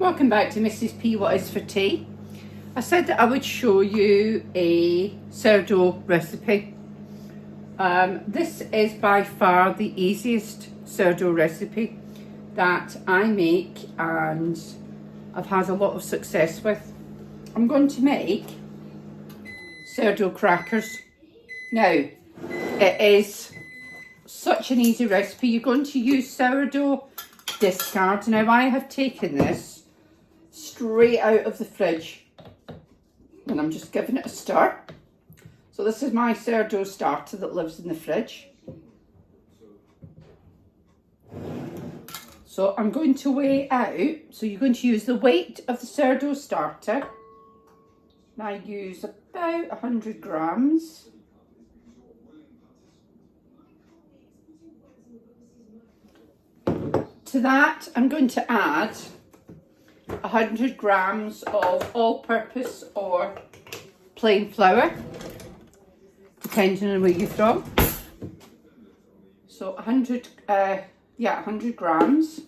Welcome back to Mrs. P What Is for Tea. I said that I would show you a sourdough recipe. This is by far the easiest sourdough recipe that I make and I've had a lot of success with. I'm going to make sourdough crackers. Now, it is such an easy recipe. You're going to use sourdough discard. Now, I have taken this straight out of the fridge and I'm just giving it a stir. So this is my sourdough starter that lives in the fridge. So I'm going to weigh out, so you're going to use the weight of the sourdough starter. And I use about 100 grams. To that, I'm going to add 100 grams of all-purpose or plain flour, depending on where you're from. So 100 grams.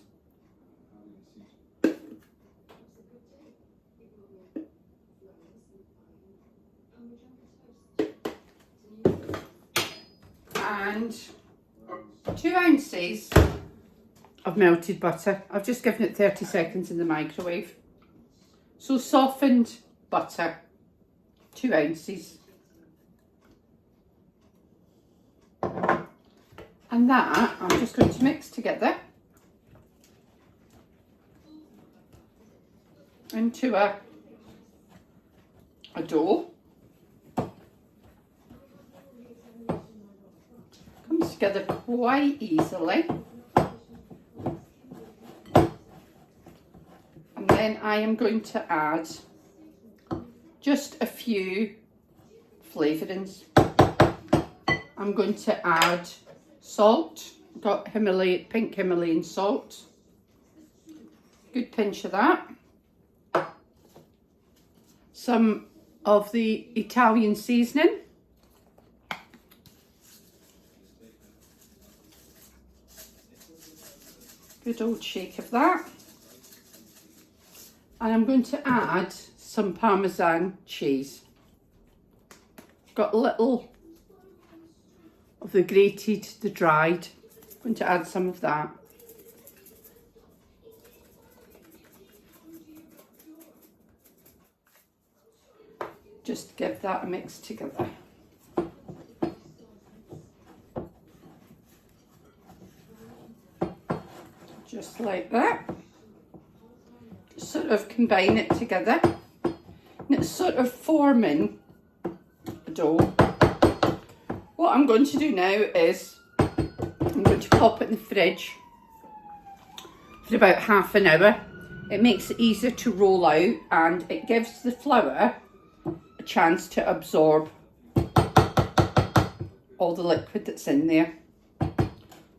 And 2 ounces of melted butter. I've just given it 30 seconds in the microwave. So softened butter, 2 ounces. And that I'm just going to mix together into a dough. Comes together quite easily. And then I am going to add just a few flavourings. I'm going to add salt. I've got pink Himalayan salt. Good pinch of that. Some of the Italian seasoning. Good old shake of that. And I'm going to add some Parmesan cheese. I've got a little of the grated, the dried. I'm going to add some of that. Just give that a mix together. Just like that. Just sort of combine it together. And it's sort of forming a dough. What I'm going to do now is I'm going to pop it in the fridge for about half an hour. It makes it easier to roll out and it gives the flour a chance to absorb all the liquid that's in there.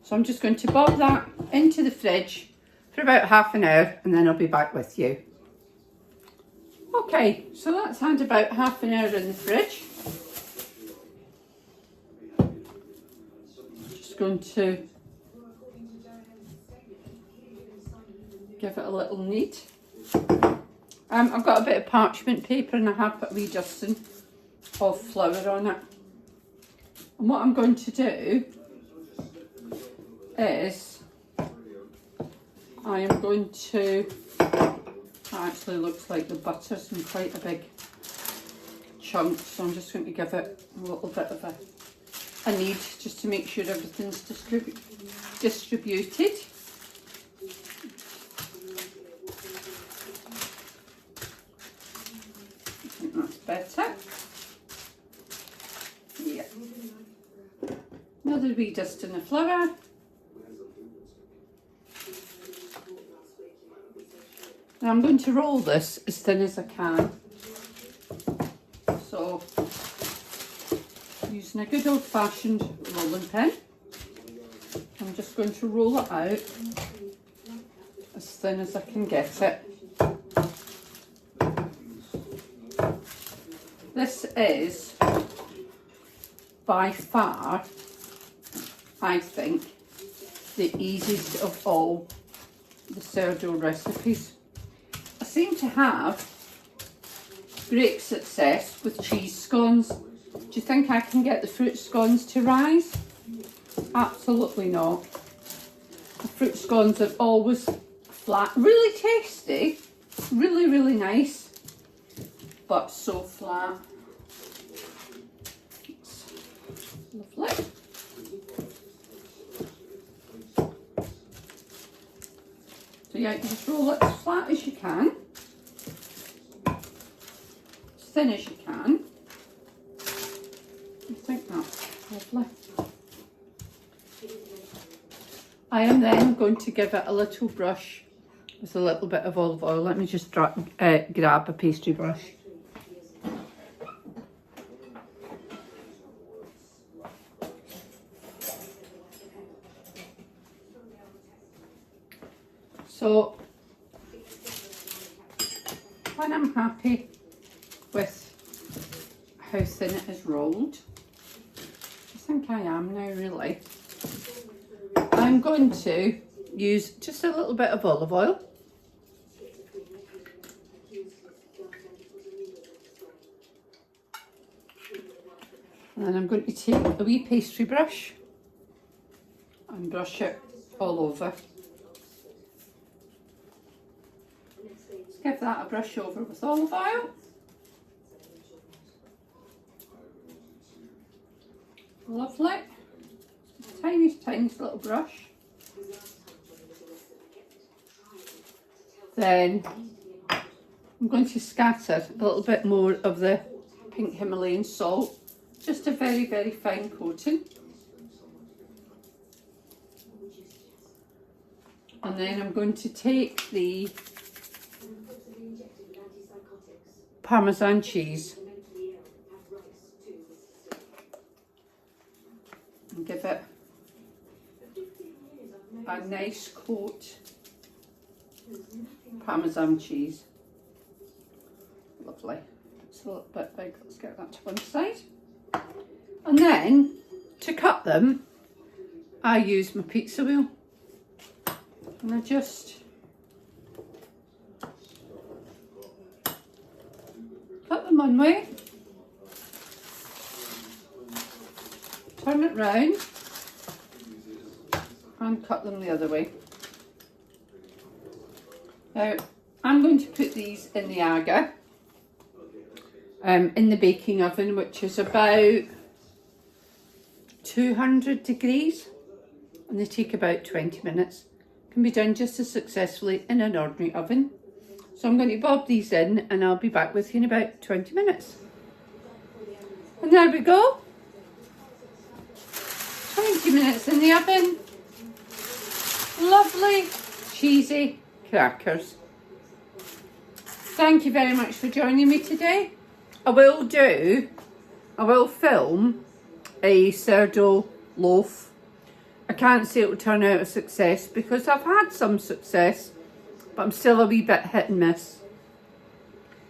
So I'm just going to pop that into the fridge for about half an hour and then I'll be back with you. Okay, so that's had about half an hour in the fridge. Just going to give it a little knead. I've got a bit of parchment paper and I have put a wee dusting of flour on it. And what I'm going to do is I am going to, actually looks like the butter's in quite a big chunk, so I'm just going to give it a little bit of a knead just to make sure everything's distributed. I think that's better. Yeah. Another wee dusting of flour. Now I'm going to roll this as thin as I can. So, using a good old-fashioned rolling pin, I'm just going to roll it out as thin as I can get it. This is by far, I think, the easiest of all the sourdough recipes. seem to have great success with cheese scones. Do you think I can get the fruit scones to rise? Absolutely not. The fruit scones are always flat. Really tasty, really, really nice, but so flat. It's lovely. So yeah, you just roll it as flat as you can, as thin as you can. I think that's lovely. I am then going to give it a little brush with a little bit of olive oil. Let me just grab a pastry brush. So when I'm happy with how thin it is rolled, I think I am now really, I'm going to use just a little bit of olive oil. And then I'm going to take a wee pastry brush and brush it all over. Give that a brush over with olive oil. Lovely. Tiny, tiny little brush. Then I'm going to scatter a little bit more of the pink Himalayan salt. Just a very, very fine coating. And then I'm going to take the Parmesan cheese and give it a nice coat. Parmesan cheese. Lovely. It's a little bit big. Let's get that to one side. And then to cut them, I use my pizza wheel. And I just cut them one way, turn it round and cut them the other way. Now I'm going to put these in the AGA in the baking oven, which is about 200 degrees, and they take about 20 minutes. Can be done just as successfully in an ordinary oven. So I'm going to bob these in and I'll be back with you in about 20 minutes. And there we go. 20 minutes in the oven. Lovely, cheesy crackers. Thank you very much for joining me today. I will film a sourdough loaf. I can't say it will turn out a success because I've had some success, but I'm still a wee bit hit and miss.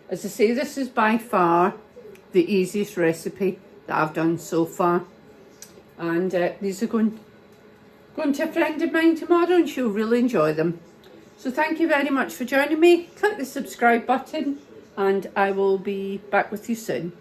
As I say, this is by far the easiest recipe that I've done so far. And these are going to a friend of mine tomorrow and she'll really enjoy them. So thank you very much for joining me. Click the subscribe button and I will be back with you soon.